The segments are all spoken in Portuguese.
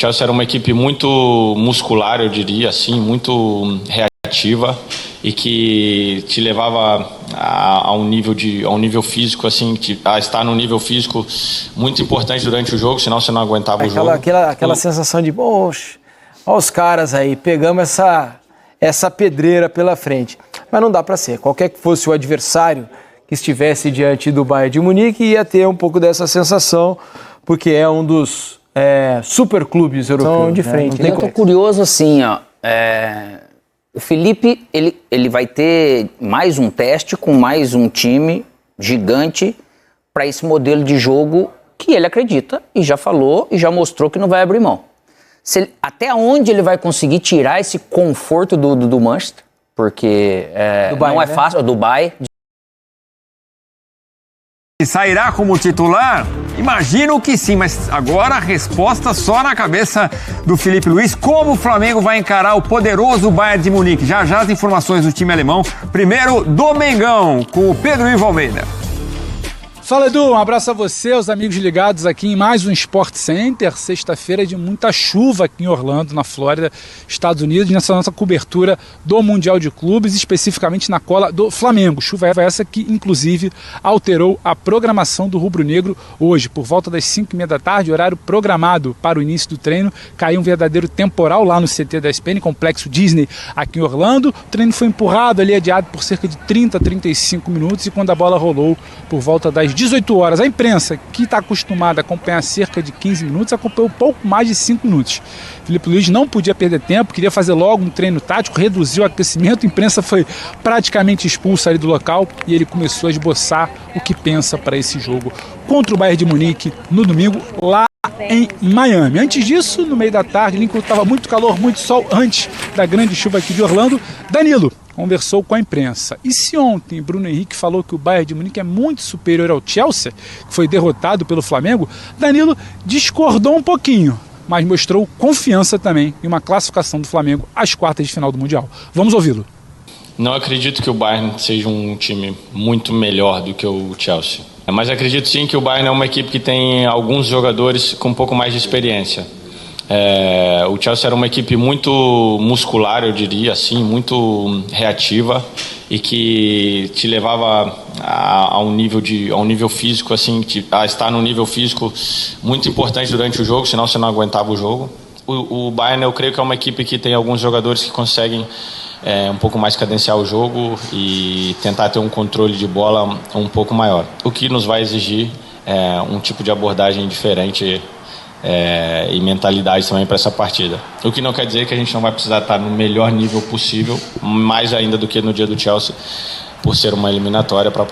Chelsea era uma equipe muito muscular, eu diria assim, muito reativa e que te levava a um nível físico, assim, a estar num nível físico muito importante durante o jogo, senão você não aguentava o jogo. Aquela sensação de, poxa, olha os caras aí, pegamos essa pedreira pela frente. Mas não dá para ser. Qualquer que fosse o adversário que estivesse diante do Bayern de Munique ia ter um pouco dessa sensação, porque é um dos super clubes europeus de frente. Eu tô curioso assim, ó. O Felipe, ele vai ter mais um teste com mais um time gigante para esse modelo de jogo que ele acredita e já falou e já mostrou que não vai abrir mão. Até onde ele vai conseguir tirar esse conforto do Manchester? Porque Dubai, não é fácil, do Dubai. Sairá como titular? Imagino que sim, mas agora a resposta só na cabeça do Felipe Luiz. Como o Flamengo vai encarar o poderoso Bayern de Munique? Já as informações do time alemão. Primeiro, do Mengão, com o Pedro Ivo Almeida. Fala, Edu, um abraço a você, aos amigos ligados aqui em mais um Sport Center, sexta-feira de muita chuva aqui em Orlando, na Flórida, Estados Unidos, nessa nossa cobertura do Mundial de Clubes, especificamente na cola do Flamengo. Chuva essa que, inclusive, alterou a programação do rubro-negro hoje, por volta das 5h30 da tarde, horário programado para o início do treino, caiu um verdadeiro temporal lá no CT da ESPN, Complexo Disney, aqui em Orlando. O treino foi empurrado ali, adiado por cerca de 30 a 35 minutos, e quando a bola rolou por volta das 18 horas, a imprensa, que está acostumada a acompanhar cerca de 15 minutos, acompanhou pouco mais de 5 minutos. Felipe Luiz não podia perder tempo, queria fazer logo um treino tático, reduziu o aquecimento, a imprensa foi praticamente expulsa ali do local e ele começou a esboçar o que pensa para esse jogo contra o Bayern de Munique no domingo, lá em Miami. Antes disso, no meio da tarde, enquanto estava muito calor, muito sol, antes da grande chuva aqui de Orlando, Danilo conversou com a imprensa. E se ontem Bruno Henrique falou que o Bayern de Munique é muito superior ao Chelsea, que foi derrotado pelo Flamengo, Danilo discordou um pouquinho, mas mostrou confiança também em uma classificação do Flamengo às quartas de final do Mundial. Vamos ouvi-lo. Não acredito que o Bayern seja um time muito melhor do que o Chelsea. Mas acredito sim que o Bayern é uma equipe que tem alguns jogadores com um pouco mais de experiência. O Chelsea era uma equipe muito muscular, eu diria assim, muito reativa e que te levava a um nível físico, assim, a estar num nível físico muito importante durante o jogo, senão você não aguentava o jogo. O Bayern, eu creio que é uma equipe que tem alguns jogadores que conseguem um pouco mais cadenciar o jogo e tentar ter um controle de bola um pouco maior, o que nos vai exigir um tipo de abordagem diferente e mentalidade também para essa partida. O que não quer dizer que a gente não vai precisar estar no melhor nível possível, mais ainda do que no dia do Chelsea, por ser uma eliminatória para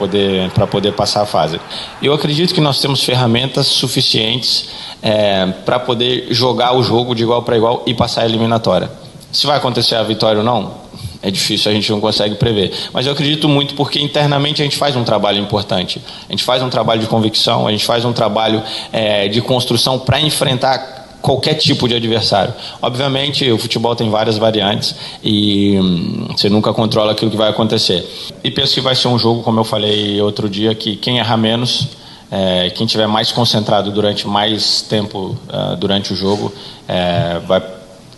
poder passar a fase. Eu acredito que nós temos ferramentas suficientes para poder jogar o jogo de igual para igual e passar a eliminatória. Se vai acontecer a vitória ou não, é difícil, a gente não consegue prever. Mas eu acredito muito porque internamente a gente faz um trabalho importante. A gente faz um trabalho de convicção, a gente faz um trabalho de construção para enfrentar qualquer tipo de adversário. Obviamente, o futebol tem várias variantes e você nunca controla aquilo que vai acontecer. E penso que vai ser um jogo, como eu falei outro dia, que quem errar menos, quem estiver mais concentrado durante mais tempo durante o jogo, vai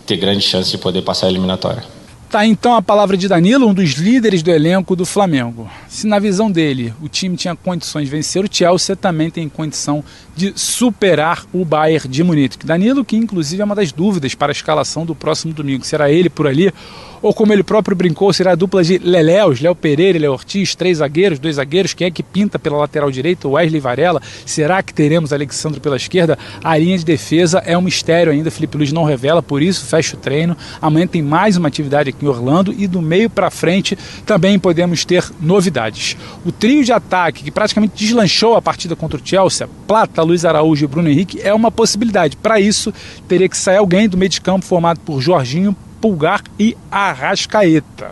ter grande chance de poder passar a eliminatória. Tá, então a palavra de Danilo, um dos líderes do elenco do Flamengo. Se na visão dele o time tinha condições de vencer, o Chelsea também tem condição de superar o Bayern de Munique. Danilo, que inclusive é uma das dúvidas para a escalação do próximo domingo. Será ele por ali? Ou como ele próprio brincou, será a dupla de Leléus, Léo Pereira e Léo Ortiz, 3 zagueiros, 2 zagueiros, quem é que pinta pela lateral direita? Wesley Varela. Será que teremos Alexandre pela esquerda? A linha de defesa é um mistério ainda, Felipe Luiz não revela, por isso fecha o treino. Amanhã tem mais uma atividade aqui em Orlando e do meio para frente também podemos ter novidades. O trio de ataque que praticamente deslanchou a partida contra o Chelsea, Plata, Luiz Araújo e Bruno Henrique, é uma possibilidade. Para isso, teria que sair alguém do meio de campo formado por Jorginho, Pulgar e Arrascaeta.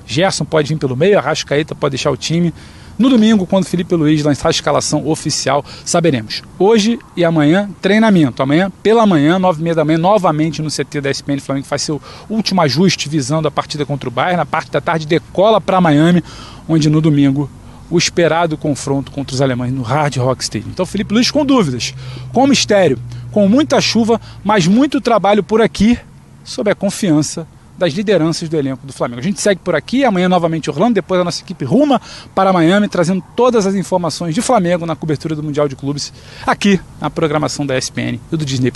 Gerson pode vir pelo meio, Arrascaeta pode deixar o time. No domingo, quando Felipe Luiz lançar a escalação oficial, saberemos. Hoje e amanhã, treinamento. Amanhã, pela manhã, 9h30 da manhã, novamente no CT da ESPN, o Flamengo faz seu último ajuste visando a partida contra o Bayern. Na parte da tarde, decola para Miami, onde no domingo o esperado confronto contra os alemães no Hard Rock Stadium. Então, Felipe Luiz com dúvidas, com mistério. com muita chuva, mas muito trabalho por aqui, sob a confiança das lideranças do elenco do Flamengo. A gente segue por aqui, amanhã novamente Orlando, depois a nossa equipe ruma para Miami, trazendo todas as informações de Flamengo na cobertura do Mundial de Clubes, aqui na programação da ESPN e do Disney+.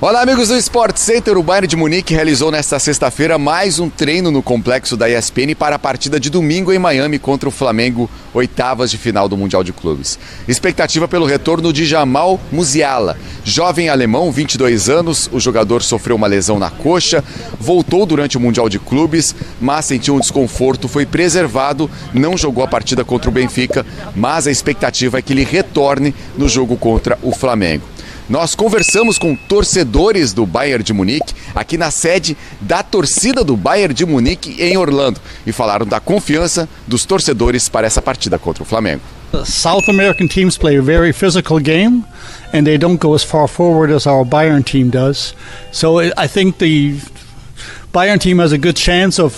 Olá, amigos do Sport Center. O Bayern de Munique realizou nesta sexta-feira mais um treino no complexo da ESPN para a partida de domingo em Miami contra o Flamengo, oitavas de final do Mundial de Clubes. Expectativa pelo retorno de Jamal Musiala. Jovem alemão, 22 anos, o jogador sofreu uma lesão na coxa, voltou durante o Mundial de Clubes, mas sentiu um desconforto, foi preservado, não jogou a partida contra o Benfica, mas a expectativa é que ele retorne no jogo contra o Flamengo. Nós conversamos com torcedores do Bayern de Munique aqui na sede da torcida do Bayern de Munique em Orlando e falaram da confiança dos torcedores para essa partida contra o Flamengo. South American teams play a very physical game and they don't go as far forward as our Bayern team does. So I think the Bayern team has a good chance of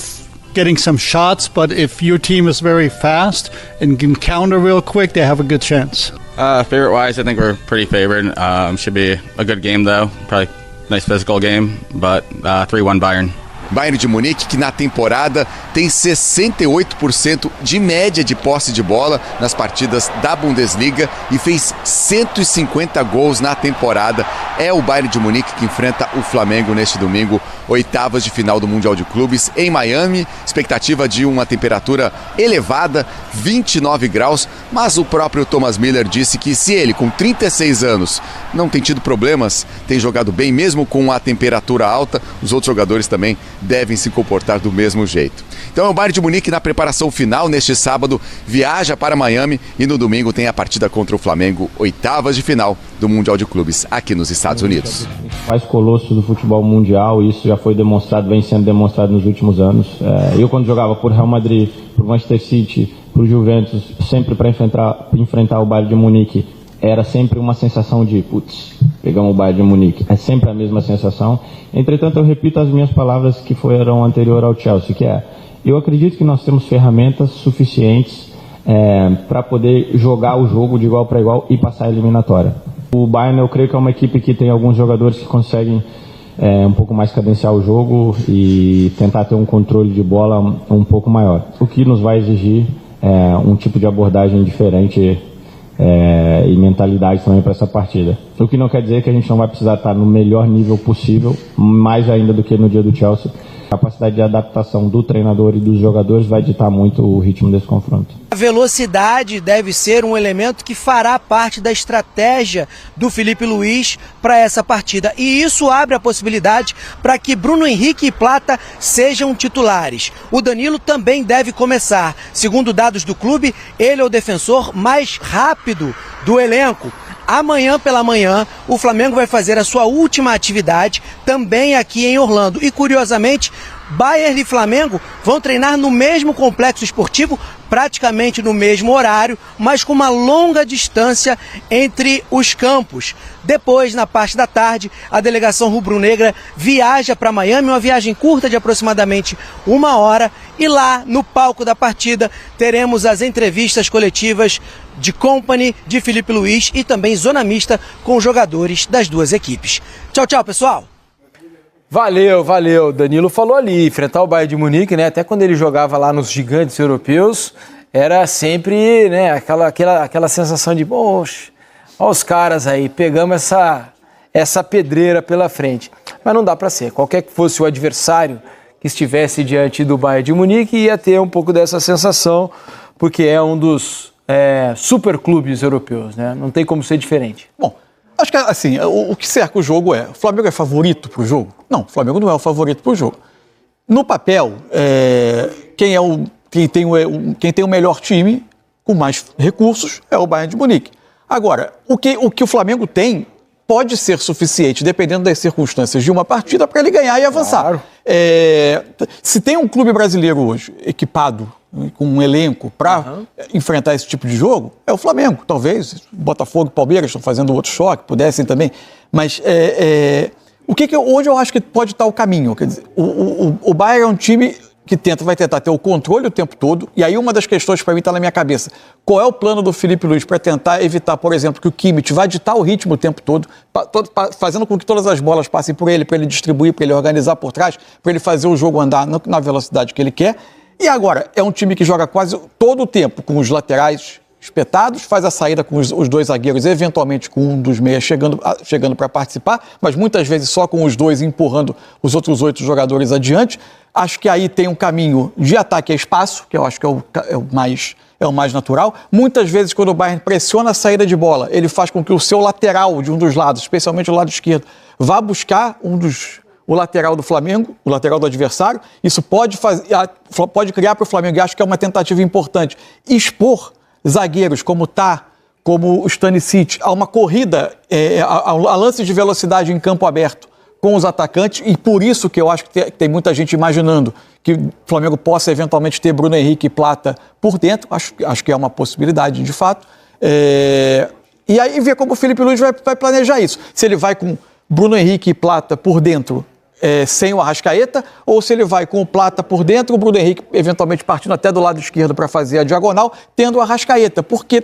getting some shots, but if your team is very fast and can counter real quick, they have a good chance. Favorite-wise, I think we're pretty favored. Should be a good game, though. Probably nice physical game, but 3-1 Bayern. Bayern de Munique, que na temporada tem 68% de média de posse de bola nas partidas da Bundesliga e fez 150 gols na temporada. É o Bayern de Munique que enfrenta o Flamengo neste domingo, oitavas de final do Mundial de Clubes em Miami. Expectativa de uma temperatura elevada, 29 graus, mas o próprio Thomas Müller disse que se ele, com 36 anos, não tem tido problemas, tem jogado bem mesmo com a temperatura alta, os outros jogadores também devem se comportar do mesmo jeito. Então o Bayern de Munique na preparação final neste sábado viaja para Miami e no domingo tem a partida contra o Flamengo, oitavas de final do Mundial de Clubes aqui nos Estados Unidos. Mais colosso do futebol mundial, isso já foi demonstrado, vem sendo demonstrado nos últimos anos. Eu quando jogava por Real Madrid, por Manchester City, por Juventus, sempre para enfrentar o Bayern de Munique, era sempre uma sensação de, putz, pegamos o Bayern de Munique. É sempre a mesma sensação. Entretanto, eu repito as minhas palavras que foram anterior ao Chelsea, que é, eu acredito que nós temos ferramentas suficientes para poder jogar o jogo de igual para igual e passar a eliminatória. O Bayern, eu creio que é uma equipe que tem alguns jogadores que conseguem um pouco mais cadenciar o jogo e tentar ter um controle de bola um pouco maior. O que nos vai exigir um tipo de abordagem diferente e mentalidade também para essa partida. O que não quer dizer que a gente não vai precisar estar no melhor nível possível, mais ainda do que no dia do Chelsea. A capacidade de adaptação do treinador e dos jogadores vai ditar muito o ritmo desse confronto. A velocidade deve ser um elemento que fará parte da estratégia do Filipe Luís para essa partida. E isso abre a possibilidade para que Bruno Henrique e Plata sejam titulares. O Danilo também deve começar. Segundo dados do clube, ele é o defensor mais rápido do elenco. Amanhã pela manhã, o Flamengo vai fazer a sua última atividade também aqui em Orlando. E curiosamente, Bayern e Flamengo vão treinar no mesmo complexo esportivo, praticamente no mesmo horário, mas com uma longa distância entre os campos. Depois, na parte da tarde, a delegação rubro-negra viaja para Miami, uma viagem curta de aproximadamente 1 hora, e lá, no palco da partida, teremos as entrevistas coletivas de Kompany, de Filipe Luís e também zona mista com os jogadores das duas equipes. Tchau, tchau, pessoal! Valeu. Danilo falou ali, enfrentar o Bayern de Munique, né? Até quando ele jogava lá nos gigantes europeus, era sempre, né, aquela sensação de, poxa, olha os caras aí, pegamos essa pedreira pela frente. Mas não dá para ser. Qualquer que fosse o adversário que estivesse diante do Bayern de Munique ia ter um pouco dessa sensação, porque é um dos super clubes europeus, né? Não tem como ser diferente. Bom, acho que assim, o que cerca o jogo o Flamengo é favorito para o jogo? Não, o Flamengo não é o favorito para o jogo. No papel, quem tem o melhor time com mais recursos é o Bayern de Munique. Agora, o que o Flamengo tem pode ser suficiente, dependendo das circunstâncias de uma partida, para ele ganhar e avançar. Claro. Se tem um clube brasileiro hoje equipado, com um elenco para enfrentar esse tipo de jogo, é o Flamengo. Talvez Botafogo e Palmeiras estão fazendo outro choque, pudessem também. Mas onde eu acho que pode estar o caminho? Quer dizer, o Bayern é um time que vai tentar ter o controle o tempo todo. E aí uma das questões para mim está na minha cabeça. Qual é o plano do Filipe Luís para tentar evitar, por exemplo, que o Kimmich vá ditar o ritmo o tempo todo, fazendo com que todas as bolas passem por ele, para ele distribuir, para ele organizar por trás, para ele fazer o jogo andar na velocidade que ele quer. E agora, é um time que joga quase todo o tempo com os laterais espetados, faz a saída com os dois zagueiros, eventualmente com um dos meias chegando para participar, mas muitas vezes só com os dois empurrando os outros 8 jogadores adiante. Acho que aí tem um caminho de ataque a espaço, que eu acho que é o mais natural. Muitas vezes, quando o Bayern pressiona a saída de bola, ele faz com que o seu lateral de um dos lados, especialmente o lado esquerdo, vá buscar o lateral do Flamengo, o lateral do adversário. Isso pode criar para o Flamengo, e acho que é uma tentativa importante, expor zagueiros como o Stanisic, a uma corrida, a lance de velocidade em campo aberto com os atacantes, e por isso que eu acho que tem muita gente imaginando que o Flamengo possa eventualmente ter Bruno Henrique e Plata por dentro. Acho que é uma possibilidade, de fato. E aí ver como o Filipe Luís vai planejar isso. Se ele vai com Bruno Henrique e Plata por dentro, sem o Arrascaeta, ou se ele vai com o Plata por dentro, o Bruno Henrique eventualmente partindo até do lado esquerdo para fazer a diagonal, tendo o Arrascaeta. Porque,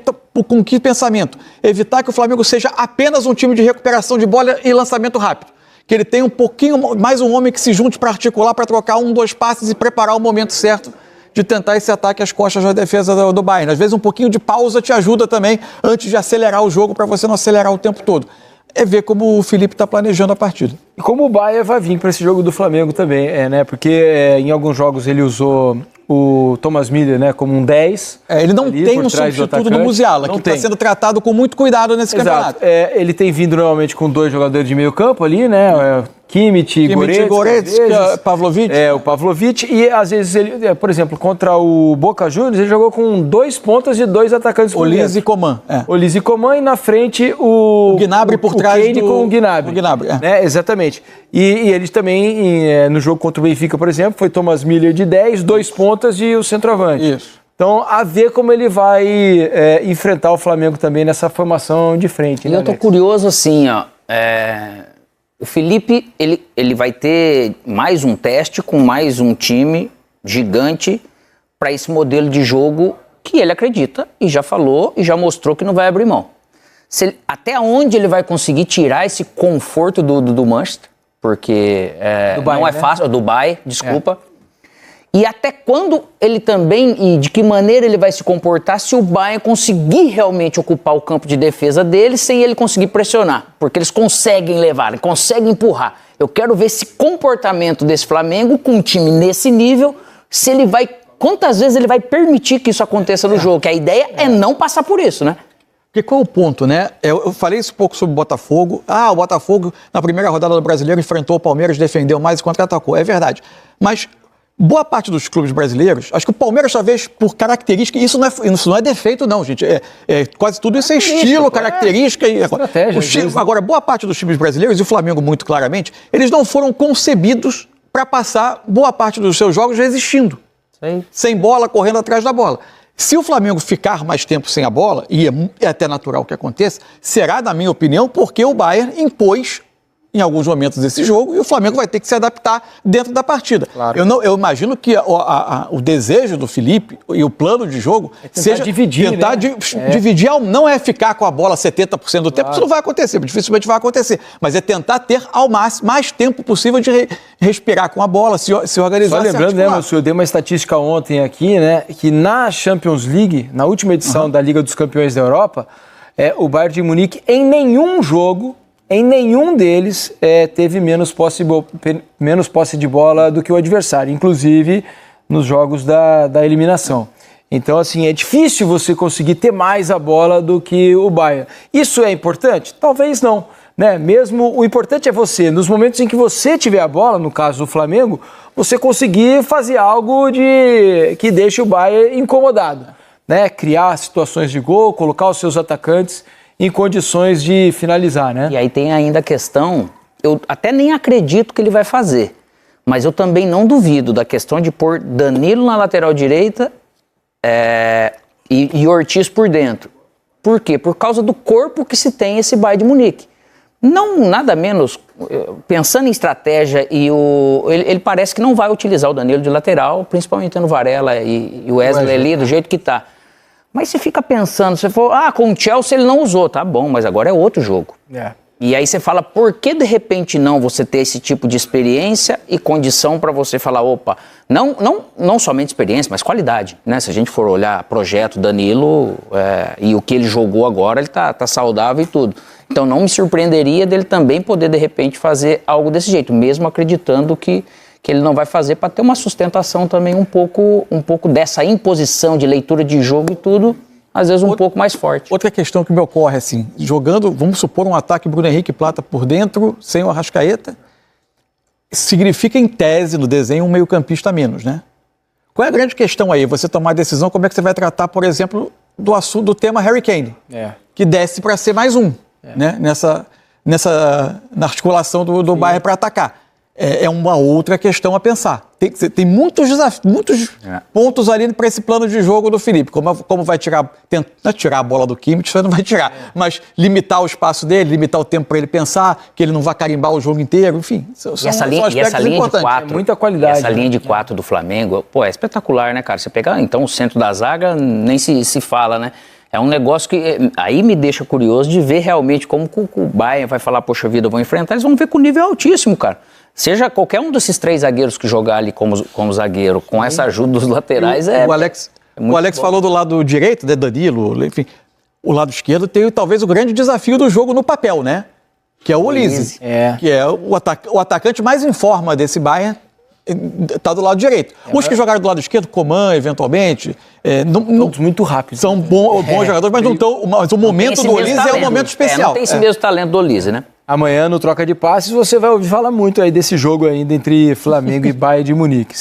com que pensamento? Evitar que o Flamengo seja apenas um time de recuperação de bola e lançamento rápido. Que ele tenha um pouquinho mais um homem que se junte para articular, para trocar 2 passes e preparar o momento certo de tentar esse ataque às costas da defesa do Bayern. Às vezes um pouquinho de pausa te ajuda também antes de acelerar o jogo, para você não acelerar o tempo todo. É ver como o Filipe está planejando a partida. E como o Bayern vai vir para esse jogo do Flamengo também, né? Porque em alguns jogos ele usou o Thomas Müller, né, como um 10. Ele não tem um substituto do Musiala, que está sendo tratado com muito cuidado nesse campeonato. Ele tem vindo normalmente com 2 jogadores de meio campo ali, né? Kimmich, Goretzka, Pavlovic. O Pavlovic. E às vezes ele, por exemplo, contra o Boca Juniors, ele jogou com 2 pontas e 2 atacantes por dentro. Olise e Coman. Olise e Coman, e na frente o Gnabry por trás Kane com o Gnabry. Né? Exatamente. E eles também, no jogo contra o Benfica, por exemplo, foi Thomas Müller de 10, 2 pontas e o centroavante. Isso. Então, a ver como ele vai enfrentar o Flamengo também nessa formação de frente. E eu tô curioso assim, ó. O Filipe, ele vai ter mais um teste com mais um time gigante para esse modelo de jogo que ele acredita e já falou e já mostrou que não vai abrir mão. Até onde ele vai conseguir tirar esse conforto do Manchester, porque não é fácil, do Bayern, desculpa. E até quando ele também, e de que maneira ele vai se comportar se o Bayern conseguir realmente ocupar o campo de defesa dele sem ele conseguir pressionar. Porque eles conseguem levar, conseguem empurrar. Eu quero ver esse comportamento desse Flamengo com um time nesse nível, se ele vai, quantas vezes ele vai permitir que isso aconteça no jogo, que a ideia é não passar por isso, né? Porque qual é o ponto, né? Eu falei isso um pouco sobre o Botafogo. O Botafogo, na primeira rodada do Brasileiro, enfrentou o Palmeiras, defendeu mais e contra-atacou. É verdade. Mas boa parte dos clubes brasileiros, acho que o Palmeiras, talvez, por característica, isso não é defeito, não, gente. Quase tudo isso é estilo, característica. Agora, boa parte dos times brasileiros, e o Flamengo muito claramente, eles não foram concebidos para passar boa parte dos seus jogos resistindo. Sem bola, correndo atrás da bola. Se o Flamengo ficar mais tempo sem a bola, e é até natural que aconteça, será, na minha opinião, porque o Bayern impôs em alguns momentos desse jogo, e o Flamengo vai ter que se adaptar dentro da partida. Claro. Eu imagino que o desejo do Filipe e o plano de jogo seja dividir, dividir, não é ficar com a bola 70% do tempo, isso não vai acontecer, dificilmente vai acontecer, mas é tentar ter ao máximo mais tempo possível de respirar com a bola, se organizar. Só lembrando, né, Márcio, eu dei uma estatística ontem aqui, né, que na Champions League, na última edição da Liga dos Campeões da Europa, o Bayern de Munique, em nenhum jogo, em nenhum deles teve menos posse de bola do que o adversário, inclusive nos jogos da eliminação. Então, assim, é difícil você conseguir ter mais a bola do que o Bayern. Isso é importante? Talvez não, né? Mesmo o importante é você, nos momentos em que você tiver a bola, no caso do Flamengo, você conseguir fazer algo que deixe o Bayern incomodado, né? Criar situações de gol, colocar os seus atacantes em condições de finalizar, né? E aí tem ainda a questão, eu até nem acredito que ele vai fazer, mas eu também não duvido da questão de pôr Danilo na lateral direita e Ortiz por dentro. Por quê? Por causa do corpo que se tem esse Bayern de Munique. Não, nada menos, pensando em estratégia, ele parece que não vai utilizar o Danilo de lateral, principalmente tendo Varela e o Wesley ali do jeito que tá. Mas você fica pensando, você for, com o Chelsea ele não usou, tá bom, mas agora é outro jogo. E aí você fala, por que de repente não você ter esse tipo de experiência e condição para você falar, opa, não somente experiência, mas qualidade, né? Se a gente for olhar projeto Danilo e o que ele jogou agora, ele tá saudável e tudo. Então não me surpreenderia dele também poder de repente fazer algo desse jeito, mesmo acreditando que ele não vai fazer para ter uma sustentação também um pouco dessa imposição de leitura de jogo e tudo, às vezes um pouco mais forte. Outra questão que me ocorre, assim, jogando, vamos supor, um ataque Bruno Henrique Plata por dentro, sem o Arrascaeta, significa em tese, no desenho, um meio-campista a menos, né? Qual é a grande questão aí? Você tomar a decisão, como é que você vai tratar, por exemplo, do assunto do tema Harry Kane, que desce para ser mais um, né? Na articulação do Bayern para atacar. É uma outra questão a pensar. Tem muitos desafios, muitos pontos ali para esse plano de jogo do Felipe. Como vai tentar tirar a bola do Kimmich, você não vai tirar, mas limitar o espaço dele, limitar o tempo para ele pensar, que ele não vai carimbar o jogo inteiro, enfim. São aspectos importantes. É muita qualidade. Essa linha de 4 do Flamengo, é espetacular, né, cara? Você pegar, então, o centro da zaga, nem se fala, né? É um negócio que aí me deixa curioso de ver realmente como o Bayern vai falar, poxa vida, eu vou enfrentar, eles vão ver com nível altíssimo, cara. Seja qualquer um desses 3 zagueiros que jogar ali como zagueiro, com essa ajuda dos laterais, o Alex falou do lado direito, né, Danilo, enfim, o lado esquerdo tem talvez o grande desafio do jogo no papel, né? Que é o Olise, que é o atacante mais em forma desse Bayern, está do lado direito. Os que jogaram do lado esquerdo, Coman, eventualmente, todos muito rápidos. São bons jogadores, mas não estão. Mas o momento do Olise é um momento especial. Não tem esse mesmo talento do Olise, né? Amanhã, no Troca de Passes, você vai ouvir falar muito aí desse jogo ainda entre Flamengo e Bayern de Munique.